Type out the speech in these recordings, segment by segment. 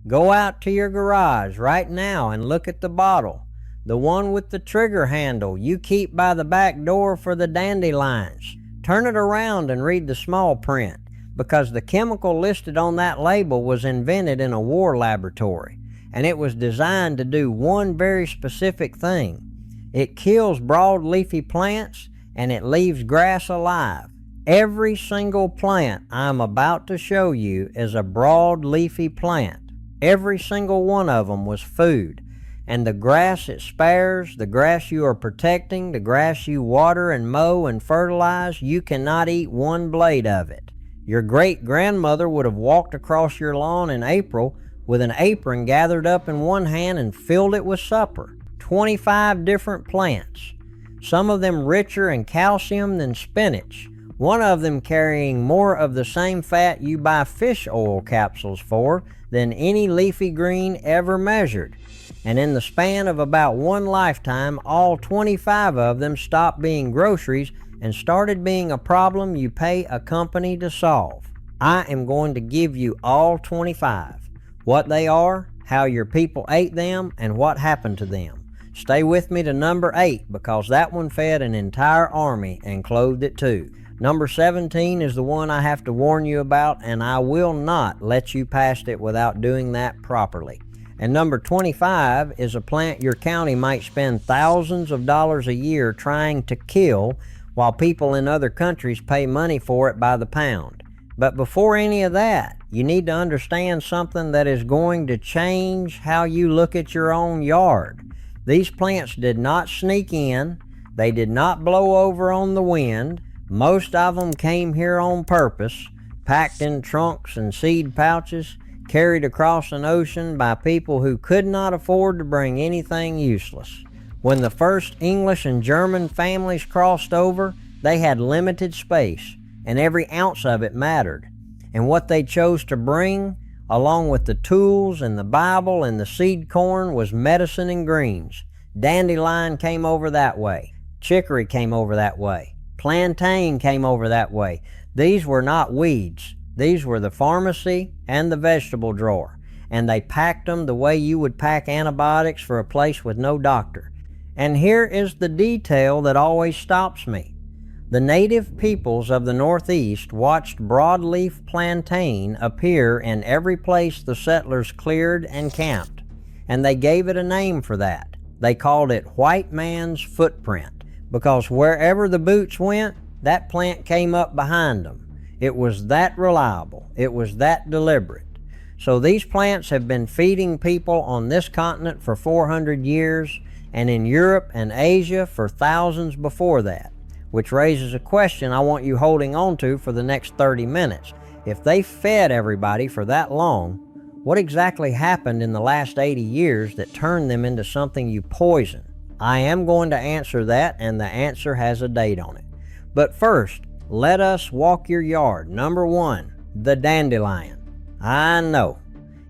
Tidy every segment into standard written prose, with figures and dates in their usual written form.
Go out to your garage right now and look at the bottle. The one with the trigger handle you keep by the back door for the dandelions. Turn it around and read the small print, because the chemical listed on that label was invented in a war laboratory, and it was designed to do one very specific thing. It kills broad leafy plants, and it leaves grass alive. Every single plant I'm about to show you is a broad leafy plant. Every single one of them was food. And the grass it spares, the grass you are protecting, the grass you water and mow and fertilize, you cannot eat one blade of it. Your great-grandmother would have walked across your lawn in April with an apron gathered up in one hand and filled it with supper. 25 different plants, some of them richer in calcium than spinach, one of them carrying more of the same fat you buy fish oil capsules for than any leafy green ever measured. And in the span of about one lifetime, all 25 of them stopped being groceries and started being a problem you pay a company to solve. I am going to give you all 25. What they are, how your people ate them, and what happened to them. Stay with me to number 8, because that one fed an entire army and clothed it too. Number 17 is the one I have to warn you about, and I will not let you past it without doing that properly. And number 25 is a plant your county might spend thousands of dollars a year trying to kill, while people in other countries pay money for it by the pound. But before any of that, you need to understand something that is going to change how you look at your own yard. These plants did not sneak in. They did not blow over on the wind. Most of them came here on purpose, packed in trunks and seed pouches, carried across an ocean by people who could not afford to bring anything useless. When the first English and German families crossed over, they had limited space, and every ounce of it mattered. And what they chose to bring, along with the tools and the Bible and the seed corn, was medicine and greens. Dandelion came over that way. Chicory came over that way. Plantain came over that way. These were not weeds. These were the pharmacy and the vegetable drawer, and they packed them the way you would pack antibiotics for a place with no doctor. And here is the detail that always stops me. The native peoples of the Northeast watched broadleaf plantain appear in every place the settlers cleared and camped, and they gave it a name for that. They called it white man's footprint, because wherever the boots went, that plant came up behind them. It was that reliable. It was that deliberate. So these plants have been feeding people on this continent for 400 years, and in Europe and Asia for thousands before that, which raises a question I want you holding on to for the next 30 minutes. If they fed everybody for that long, what exactly happened in the last 80 years that turned them into something you poison? I am going to answer that, and the answer has a date on it. But first, let us walk your yard. Number 1, the dandelion. I know,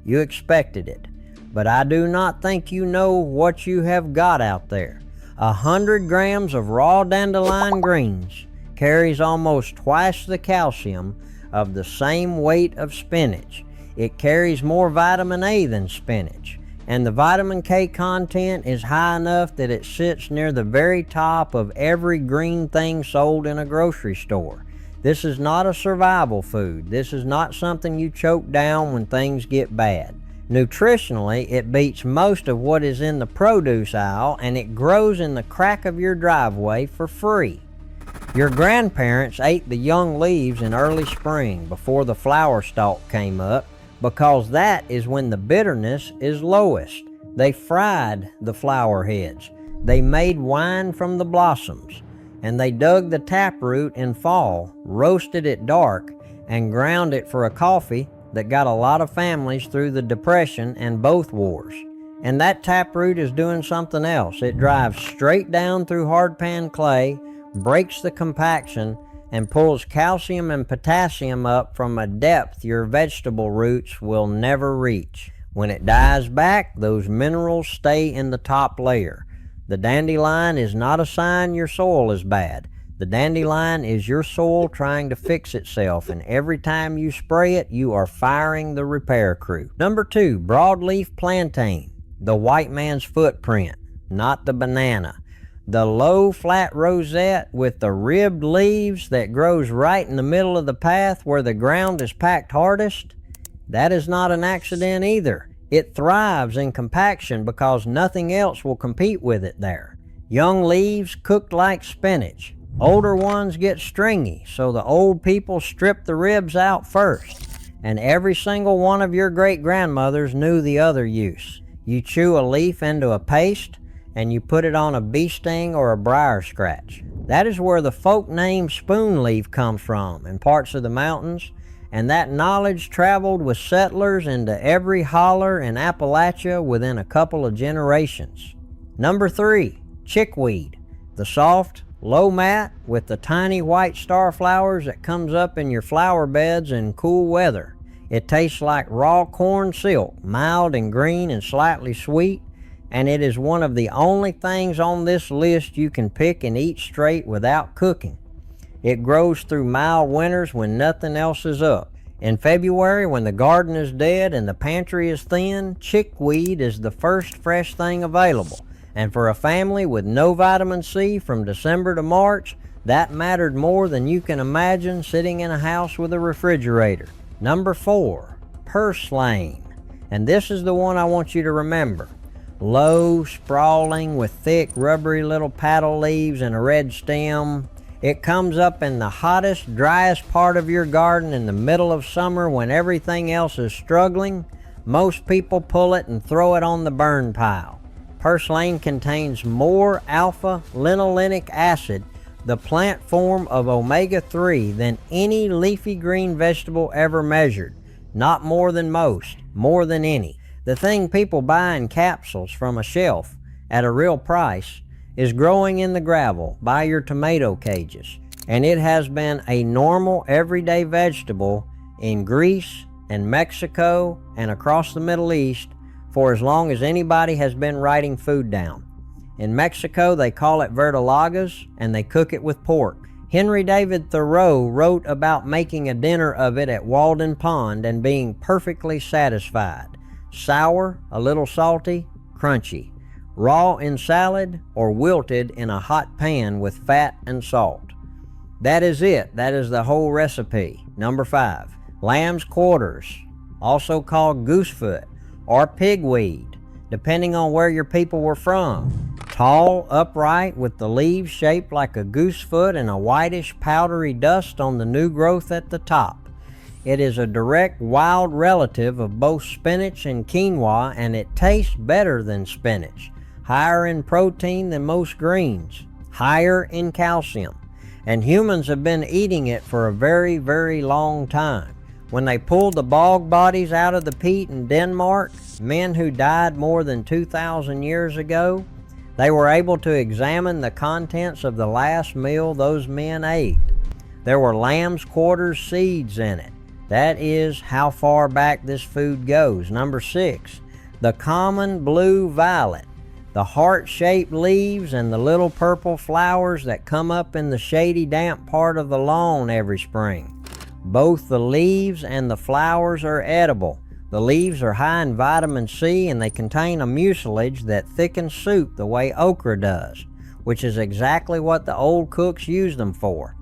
you expected it, but I do not think you know what you have got out there. 100 grams of raw dandelion greens carries almost twice the calcium of the same weight of spinach. It carries more vitamin A than spinach, and the vitamin K content is high enough that it sits near the very top of every green thing sold in a grocery store. This is not a survival food. This is not something you choke down when things get bad. Nutritionally, it beats most of what is in the produce aisle, and it grows in the crack of your driveway for free. Your grandparents ate the young leaves in early spring before the flower stalk came up, because that is when the bitterness is lowest. They fried the flower heads. They made wine from the blossoms, and they dug the taproot in fall, roasted it dark, and ground it for a coffee that got a lot of families through the Depression and both wars. And that taproot is doing something else. It drives straight down through hardpan clay, breaks the compaction, and pulls calcium and potassium up from a depth your vegetable roots will never reach. When it dies back, those minerals stay in the top layer. The dandelion is not a sign your soil is bad. The dandelion is your soil trying to fix itself, and every time you spray it, you are firing the repair crew. Number 2, broadleaf plantain, the white man's footprint, not the banana. The low flat rosette with the ribbed leaves that grows right in the middle of the path where the ground is packed hardest, that is not an accident either. It thrives in compaction because nothing else will compete with it there. Young leaves cooked like spinach. Older ones get stringy, so the old people strip the ribs out first. And every single one of your great-grandmothers knew the other use. You chew a leaf into a paste, and you put it on a bee sting or a briar scratch. That is where the folk name spoon leaf comes from in parts of the mountains, and that knowledge traveled with settlers into every holler in Appalachia within a couple of generations. Number 3, chickweed, the soft, low mat with the tiny white star flowers that comes up in your flower beds in cool weather. It tastes like raw corn silk, mild and green and slightly sweet, and it is one of the only things on this list you can pick and eat straight without cooking. It grows through mild winters when nothing else is up. In February, when the garden is dead and the pantry is thin, chickweed is the first fresh thing available. And for a family with no vitamin C from December to March, that mattered more than you can imagine sitting in a house with a refrigerator. Number 4, purslane. And this is the one I want you to remember. Low, sprawling, with thick, rubbery little paddle leaves and a red stem. It comes up in the hottest, driest part of your garden in the middle of summer when everything else is struggling. Most people pull it and throw it on the burn pile. Purslane contains more alpha-linolenic acid, the plant form of omega-3, than any leafy green vegetable ever measured. Not more than most, more than any. The thing people buy in capsules from a shelf at a real price is growing in the gravel by your tomato cages, and it has been a normal everyday vegetable in Greece and Mexico and across the Middle East for as long as anybody has been writing food down. In Mexico, they call it verdolagas, and they cook it with pork. Henry David Thoreau wrote about making a dinner of it at Walden Pond and being perfectly satisfied. Sour, a little salty, crunchy. Raw in salad or wilted in a hot pan with fat and salt. That is it. That is the whole recipe. Number 5, lamb's quarters, also called goosefoot or pigweed, depending on where your people were from. Tall, upright, with the leaves shaped like a goosefoot and a whitish powdery dust on the new growth at the top. It is a direct wild relative of both spinach and quinoa, and it tastes better than spinach. Higher in protein than most greens, higher in calcium, and humans have been eating it for a very, very long time. When they pulled the bog bodies out of the peat in Denmark, men who died more than 2,000 years ago, they were able to examine the contents of the last meal those men ate. There were lamb's quarters seeds in it. That is how far back this food goes. Number 6, the common blue violet. The heart-shaped leaves and the little purple flowers that come up in the shady, damp part of the lawn every spring. Both the leaves and the flowers are edible. The leaves are high in vitamin C, and they contain a mucilage that thickens soup the way okra does, which is exactly what the old cooks used them for.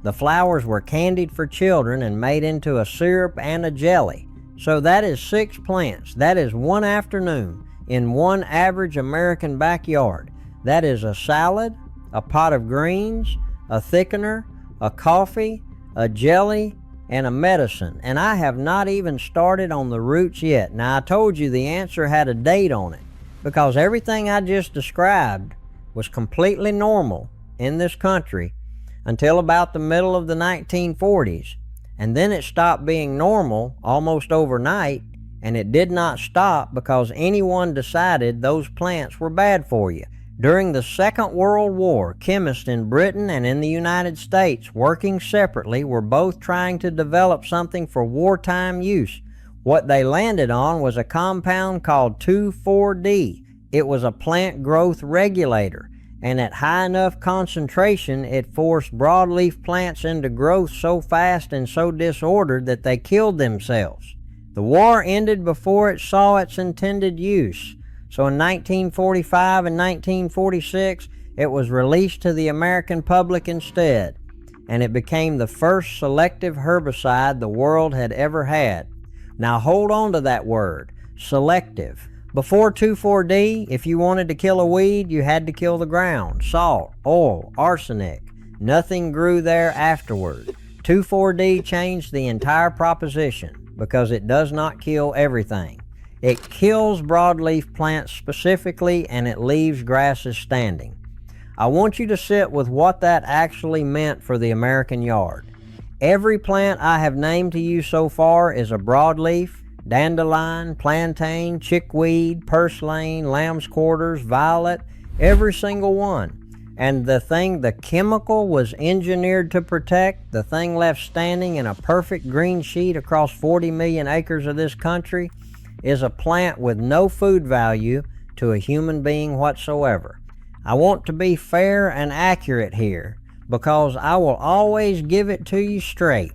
The flowers were candied for children and made into a syrup and a jelly. So that is 6 plants. That is one afternoon in one average American backyard. That is a salad, a pot of greens, a thickener, a coffee, a jelly, and a medicine. And I have not even started on the roots yet. Now, I told you the answer had a date on it because everything I just described was completely normal in this country until about the middle of the 1940s. And then it stopped being normal almost overnight, and it did not stop because anyone decided those plants were bad for you. During the Second World War, chemists in Britain and in the United States, working separately, were both trying to develop something for wartime use. What they landed on was a compound called 2,4-D. It was a plant growth regulator, and at high enough concentration it forced broadleaf plants into growth so fast and so disordered that they killed themselves. The war ended before it saw its intended use, so in 1945 and 1946 it was released to the American public instead, and it became the first selective herbicide the world had ever had. Now hold on to that word, selective. Before 2,4-D, if you wanted to kill a weed, you had to kill the ground, salt, oil, arsenic. Nothing grew there afterward. 2,4-D changed the entire proposition because it does not kill everything. It kills broadleaf plants specifically, and it leaves grasses standing. I want you to sit with what that actually meant for the American yard. Every plant I have named to you so far is a broadleaf: dandelion, plantain, chickweed, purslane, lamb's quarters, violet, every single one. And the chemical was engineered to protect, the thing left standing in a perfect green sheet across 40 million acres of this country, is a plant with no food value to a human being whatsoever. I want to be fair and accurate here, because I will always give it to you straight.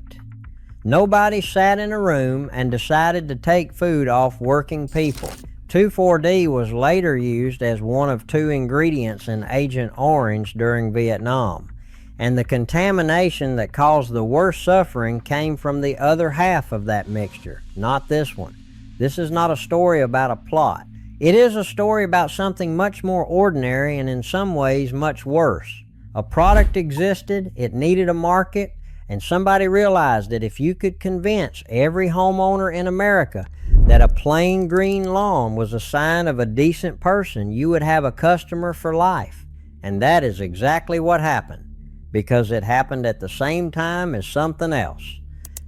Nobody sat in a room and decided to take food off working people. 2,4-D was later used as one of 2 ingredients in Agent Orange during Vietnam, and the contamination that caused the worst suffering came from the other half of that mixture, not this one. This is not a story about a plot. It is a story about something much more ordinary and in some ways much worse. A product existed, it needed a market, and somebody realized that if you could convince every homeowner in America that a plain green lawn was a sign of a decent person, you would have a customer for life. And that is exactly what happened, because it happened at the same time as something else.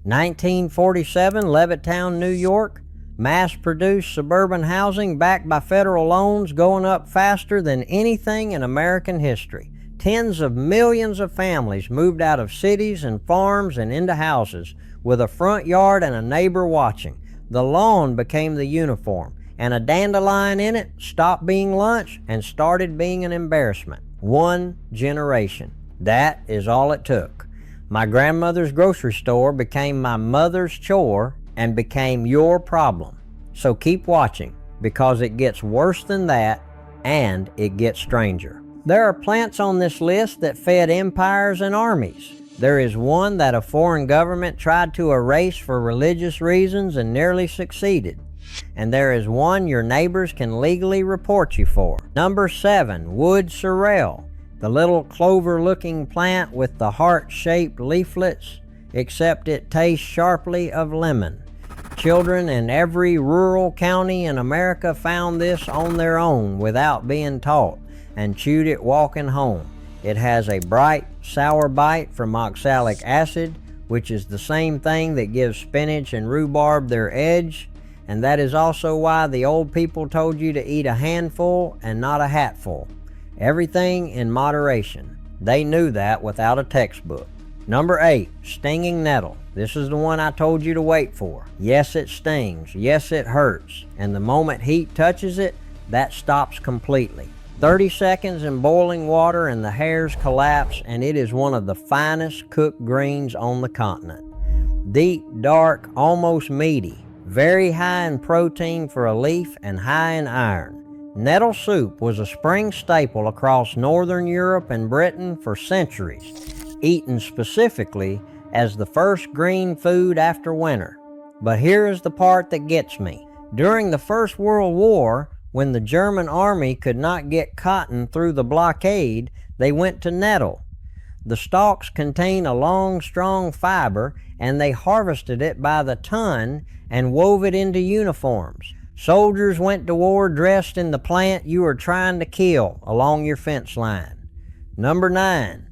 1947, Levittown, New York, mass-produced suburban housing backed by federal loans going up faster than anything in American history. Tens of millions of families moved out of cities and farms and into houses with a front yard and a neighbor watching. The lawn became the uniform, and a dandelion in it stopped being lunch and started being an embarrassment. 1 generation. That is all it took. My grandmother's grocery store became my mother's chore and became your problem. So keep watching, because it gets worse than that, and it gets stranger. There are plants on this list that fed empires and armies. There is one that a foreign government tried to erase for religious reasons and nearly succeeded. And there is one your neighbors can legally report you for. Number 7, wood sorrel, the little clover-looking plant with the heart-shaped leaflets, except it tastes sharply of lemon. Children in every rural county in America found this on their own without being taught, and chewed it walking home. It has a bright, sour bite from oxalic acid, which is the same thing that gives spinach and rhubarb their edge, and that is also why the old people told you to eat a handful and not a hatful. Everything in moderation. They knew that without a textbook. Number 8, stinging nettle. This is the one I told you to wait for. Yes, it stings. Yes, it hurts. And the moment heat touches it, that stops completely. 30 seconds in boiling water and the hairs collapse, and it is one of the finest cooked greens on the continent. Deep, dark, almost meaty. Very high in protein for a leaf and high in iron. Nettle soup was a spring staple across northern Europe and Britain for centuries, eaten specifically as the first green food after winter. But here is the part that gets me. During the First World War, when the German army could not get cotton through the blockade, they went to nettle. The stalks contain a long, strong fiber, and they harvested it by the ton and wove it into uniforms. Soldiers went to war dressed in the plant you were trying to kill along your fence line. Number 9,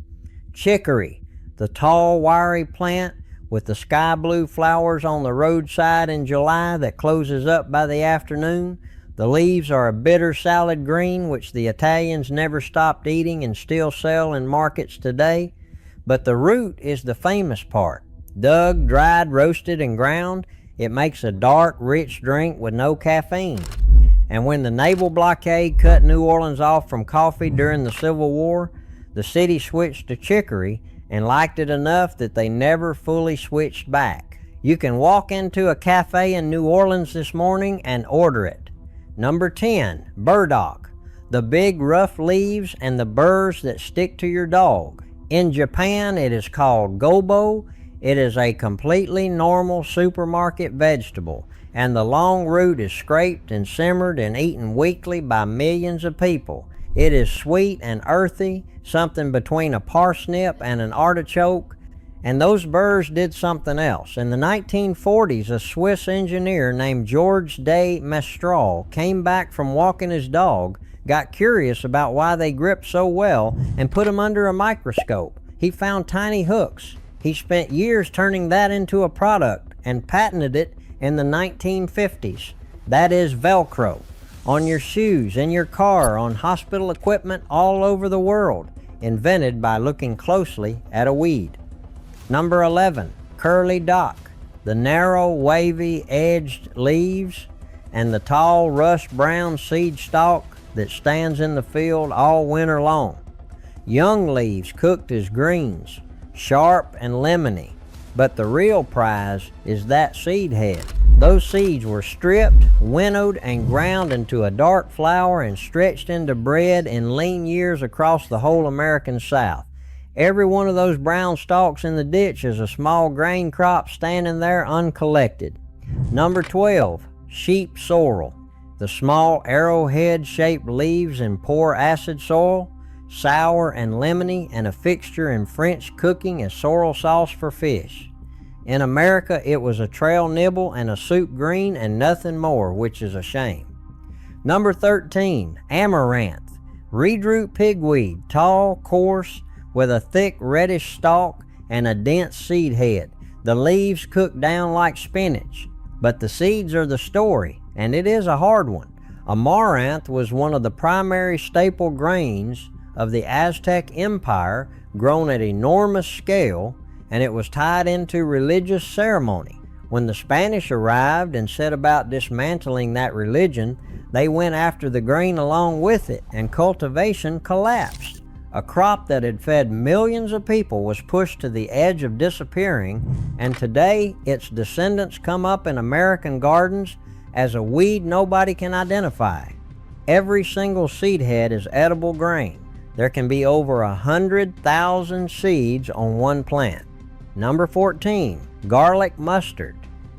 chicory, the tall, wiry plant with the sky blue flowers on the roadside in July that closes up by the afternoon. The leaves are a bitter salad green, which the Italians never stopped eating and still sell in markets today. But the root is the famous part. Dug, dried, roasted, and ground, it makes a dark, rich drink with no caffeine. And when the naval blockade cut New Orleans off from coffee during the Civil War, the city switched to chicory and liked it enough that they never fully switched back. You can walk into a cafe in New Orleans this morning and order it. Number 10, burdock, the big rough leaves and the burrs that stick to your dog. In Japan, it is called gobo. It is a completely normal supermarket vegetable, and the long root is scraped and simmered and eaten weekly by millions of people. It is sweet and earthy, something between a parsnip and an artichoke. And those burrs did something else. In the 1940s, a Swiss engineer named Georges de Mestral came back from walking his dog, got curious about why they gripped so well, and put them under a microscope. He found tiny hooks. He spent years turning that into a product and patented it in the 1950s. That is Velcro. On your shoes, in your car, on hospital equipment all over the world. Invented by looking closely at a weed. Number 11, curly dock. The narrow, wavy, edged leaves and the tall, rust brown seed stalk that stands in the field all winter long. Young leaves cooked as greens, sharp and lemony. But the real prize is that seed head. Those seeds were stripped, winnowed, and ground into a dark flour and stretched into bread in lean years across the whole American South. Every one of those brown stalks in the ditch is a small grain crop standing there uncollected. Number 12, sheep sorrel. The small arrowhead-shaped leaves in poor acid soil, sour and lemony, and a fixture in French cooking as sorrel sauce for fish. In America, it was a trail nibble and a soup green and nothing more, which is a shame. Number 13, amaranth. Reedroot pigweed, tall, coarse, with a thick reddish stalk and a dense seed head. The leaves cook down like spinach, but the seeds are the story, and it is a hard one. Amaranth was one of the primary staple grains of the Aztec Empire, grown at enormous scale, and it was tied into religious ceremony. When the Spanish arrived and set about dismantling that religion, they went after the grain along with it, and cultivation collapsed. A crop that had fed millions of people was pushed to the edge of disappearing, and today its descendants come up in American gardens as a weed nobody can identify. Every single seed head is edible grain. There can be over 100,000 seeds on one plant. Number 14, garlic mustard.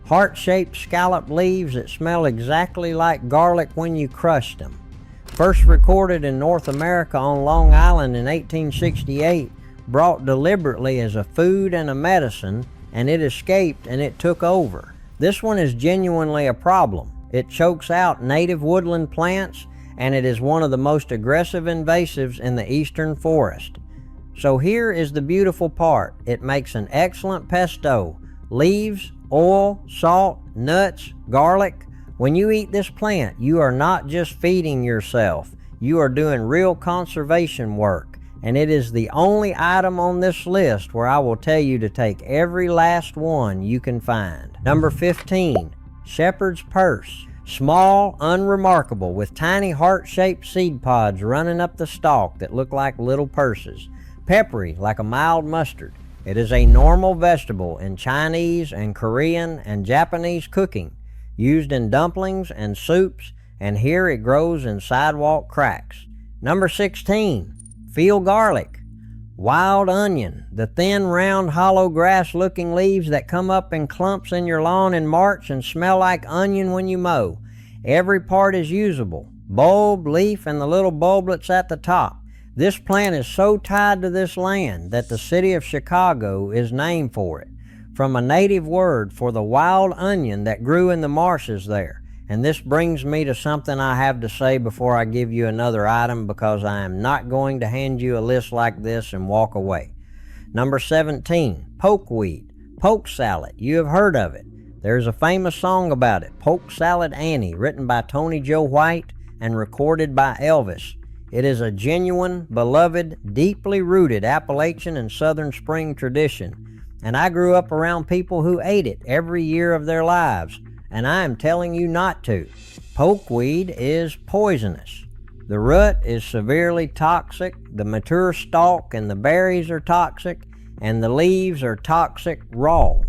Heart-shaped scalloped leaves that smell exactly like garlic when you crushed them. First recorded in North America on Long Island in 1868, brought deliberately as a food and a medicine, and it escaped and it took over. This one is genuinely a problem. It chokes out native woodland plants, and it is one of the most aggressive invasives in the eastern forest. So here is the beautiful part. It makes an excellent pesto. Leaves, oil, salt, nuts, garlic. When you eat this plant, you are not just feeding yourself. You are doing real conservation work. And it is the only item on this list where I will tell you to take every last one you can find. Number 15, shepherd's purse. Small, unremarkable, with tiny heart-shaped seed pods running up the stalk that look like little purses. Peppery, like a mild mustard. It is a normal vegetable in Chinese and Korean and Japanese cooking, used in dumplings and soups, and here it grows in sidewalk cracks. Number 16, field garlic. Wild onion, the thin, round, hollow grass-looking leaves that come up in clumps in your lawn in March and smell like onion when you mow. Every part is usable, bulb, leaf, and the little bulblets at the top. This plant is so tied to this land that the city of Chicago is named for it, from a native word for the wild onion that grew in the marshes there. And this brings me to something I have to say before I give you another item, because I am not going to hand you a list like this and walk away. Number 17, pokeweed. Poke salad. You have heard of it. There's a famous song about it, Poke Salad Annie, written by Tony Joe White and recorded by Elvis. It is a genuine, beloved, deeply rooted Appalachian and Southern Spring tradition, and I grew up around people who ate it every year of their lives, and I am telling you not to. Pokeweed is poisonous. The root is severely toxic, the mature stalk and the berries are toxic, and the leaves are toxic raw.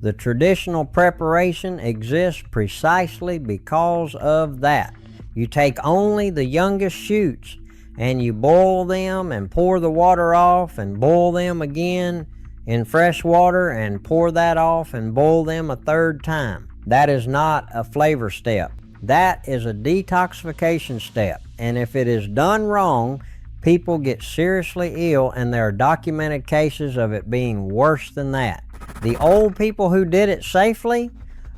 The traditional preparation exists precisely because of that. You take only the youngest shoots and you boil them and pour the water off and boil them again in fresh water and pour that off and boil them a third time. That is not a flavor step. That is a detoxification step, and if it is done wrong, people get seriously ill, and there are documented cases of it being worse than that. The old people who did it safely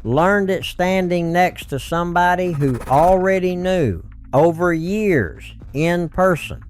learned it standing next to somebody who already knew over years in person.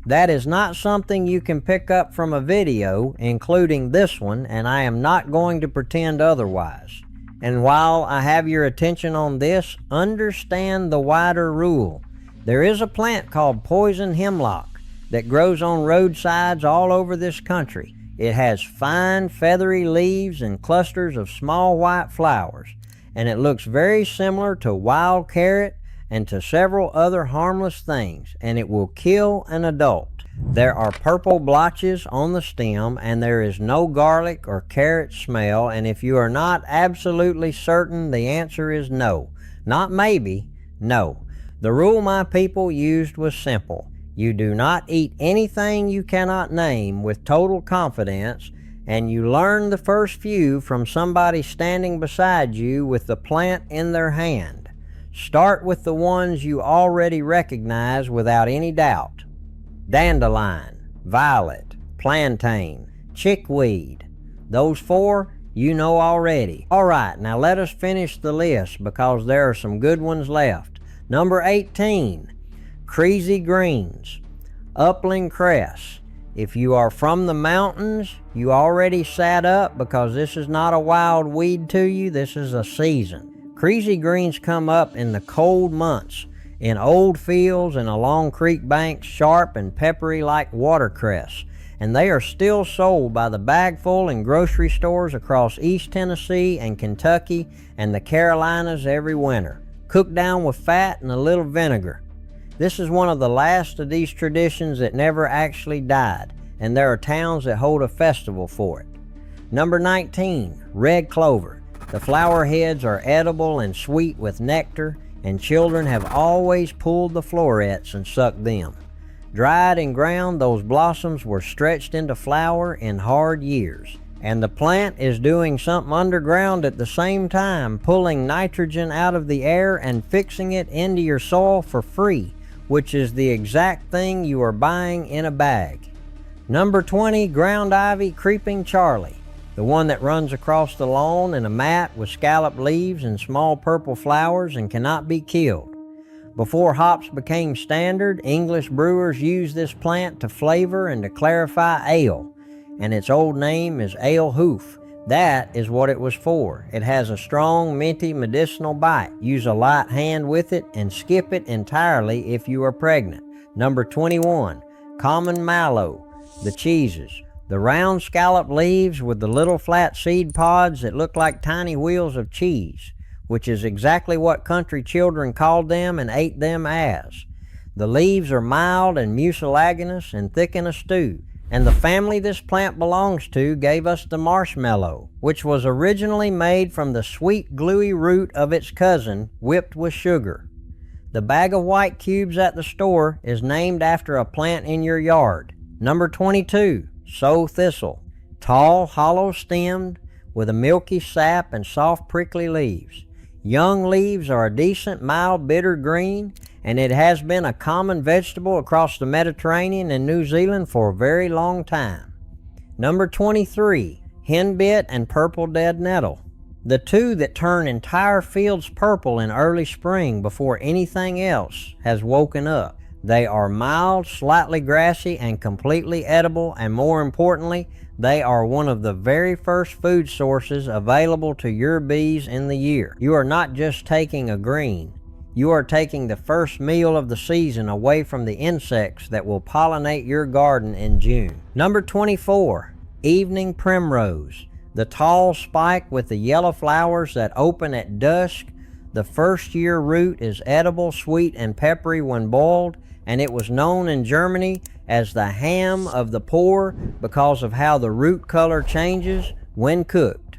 That is not something you can pick up from a video, including this one, and I am not going to pretend otherwise. And while I have your attention on this, understand the wider rule. There is a plant called poison hemlock that grows on roadsides all over this country. It has fine feathery leaves and clusters of small white flowers, and it looks very similar to wild carrot and to several other harmless things, and it will kill an adult. There are purple blotches on the stem, and there is no garlic or carrot smell, and if you are not absolutely certain, the answer is no. Not maybe, no. The rule my people used was simple. You do not eat anything you cannot name with total confidence, and you learn the first few from somebody standing beside you with the plant in their hand. Start with the ones you already recognize without any doubt. Dandelion, violet, plantain, chickweed. Those four you know already. Alright, now let us finish the list because there are some good ones left. Number 18, crazy greens, upland cress. If you are from the mountains, you already sat up because this is not a wild weed to you, this is a season. Crazy greens come up in the cold months, in old fields and along creek banks, sharp and peppery like watercress, and they are still sold by the bagful in grocery stores across East Tennessee and Kentucky and the Carolinas every winter, cooked down with fat and a little vinegar. This is one of the last of these traditions that never actually died, and there are towns that hold a festival for it. Number 19, red clover. The flower heads are edible and sweet with nectar, and children have always pulled the florets and sucked them. Dried and ground, those blossoms were stretched into flower in hard years. And the plant is doing something underground at the same time, pulling nitrogen out of the air and fixing it into your soil for free, which is the exact thing you are buying in a bag. Number 20, ground ivy creeping Charlie. The one that runs across the lawn in a mat with scalloped leaves and small purple flowers and cannot be killed. Before hops became standard, English brewers used this plant to flavor and to clarify ale, and its old name is ale hoof. That is what it was for. It has a strong, minty, medicinal bite. Use a light hand with it and skip it entirely if you are pregnant. Number 21, common mallow, the cheeses. The round scalloped leaves with the little flat seed pods that look like tiny wheels of cheese, which is exactly what country children called them and ate them as. The leaves are mild and mucilaginous and thick in a stew. And the family this plant belongs to gave us the marshmallow, which was originally made from the sweet gluey root of its cousin, whipped with sugar. The bag of white cubes at the store is named after a plant in your yard. Number 22, sow thistle. Tall, hollow-stemmed, with a milky sap and soft prickly leaves. Young leaves are a decent, mild, bitter green, and it has been a common vegetable across the Mediterranean and New Zealand for a very long time. Number 23, henbit and purple dead nettle. The two that turn entire fields purple in early spring before anything else has woken up. They are mild, slightly grassy, and completely edible, and more importantly, they are one of the very first food sources available to your bees in the year. You are not just taking a green. You are taking the first meal of the season away from the insects that will pollinate your garden in June. Number 24, evening primrose. The tall spike with the yellow flowers that open at dusk, The first year root is edible, sweet, and peppery when boiled, and it was known in Germany as the ham of the poor because of how the root color changes when cooked.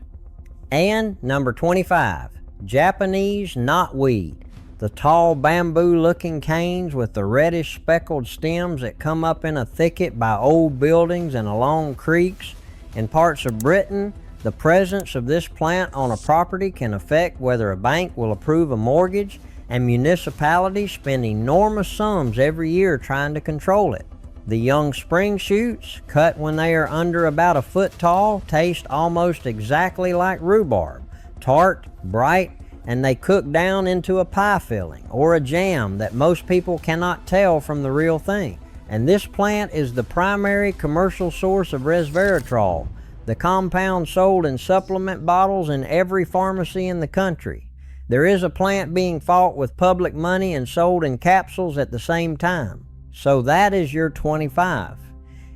And number 25, Japanese knotweed. The tall bamboo-looking canes with the reddish speckled stems that come up in a thicket by old buildings and along creeks. In parts of Britain, the presence of this plant on a property can affect whether a bank will approve a mortgage, and municipalities spend enormous sums every year trying to control it. The young spring shoots, cut when they are under about a foot tall, taste almost exactly like rhubarb, tart, bright, and they cook down into a pie filling or a jam that most people cannot tell from the real thing. And this plant is the primary commercial source of resveratrol, the compound sold in supplement bottles in every pharmacy in the country. There is a plant being fought with public money and sold in capsules at the same time. So that is your 25.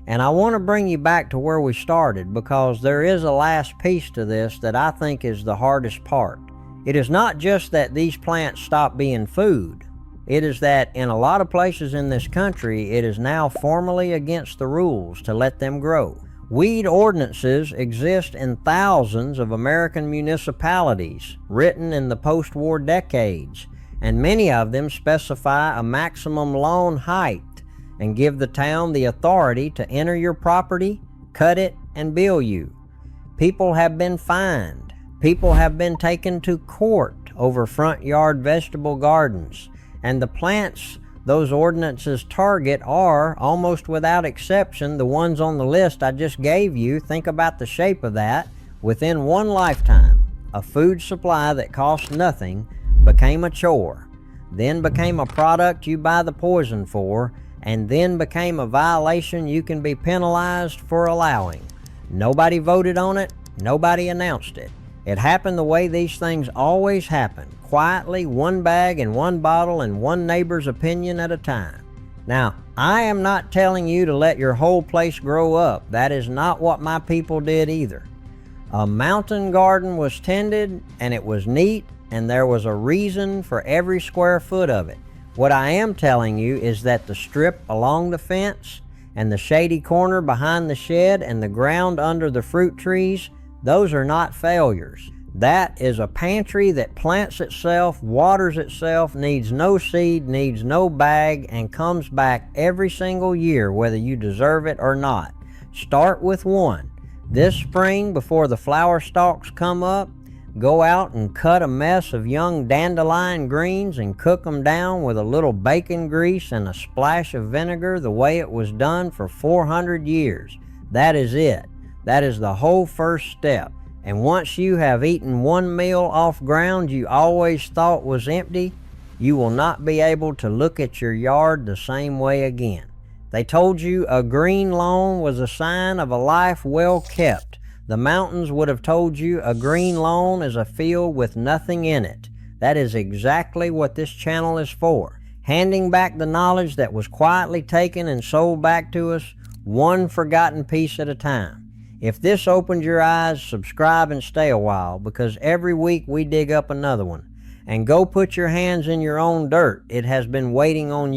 And I want to bring you back to where we started, because there is a last piece to this that I think is the hardest part. It is not just that these plants stop being food. It is that in a lot of places in this country, it is now formally against the rules to let them grow. Weed ordinances exist in thousands of American municipalities, written in the post-war decades, and many of them specify a maximum lawn height and give the town the authority to enter your property, cut it, and bill you. People have been fined. People have been taken to court over front yard vegetable gardens, and the plants those ordinances target are, almost without exception, the ones on the list I just gave you. Think about the shape of that. Within one lifetime, a food supply that cost nothing became a chore, then became a product you buy the poison for, and then became a violation you can be penalized for allowing. Nobody voted on it, nobody announced it. It happened the way these things always happen, quietly, one bag and one bottle and one neighbor's opinion at a time. Now, I am not telling you to let your whole place grow up. That is not what my people did either. A mountain garden was tended, and it was neat, and there was a reason for every square foot of it. What I am telling you is that the strip along the fence and the shady corner behind the shed and the ground under the fruit trees, those are not failures. That is a pantry that plants itself, waters itself, needs no seed, needs no bag, and comes back every single year whether you deserve it or not. Start with one. This spring, before the flower stalks come up, go out and cut a mess of young dandelion greens and cook them down with a little bacon grease and a splash of vinegar the way it was done for 400 years. That is it. That is the whole first step. And once you have eaten one meal off ground you always thought was empty, you will not be able to look at your yard the same way again. They told you a green lawn was a sign of a life well kept. The mountains would have told you a green lawn is a field with nothing in it. That is exactly what this channel is for. Handing back the knowledge that was quietly taken and sold back to us, one forgotten piece at a time. If this opened your eyes, subscribe and stay a while, because every week we dig up another one. And go put your hands in your own dirt. It has been waiting on you.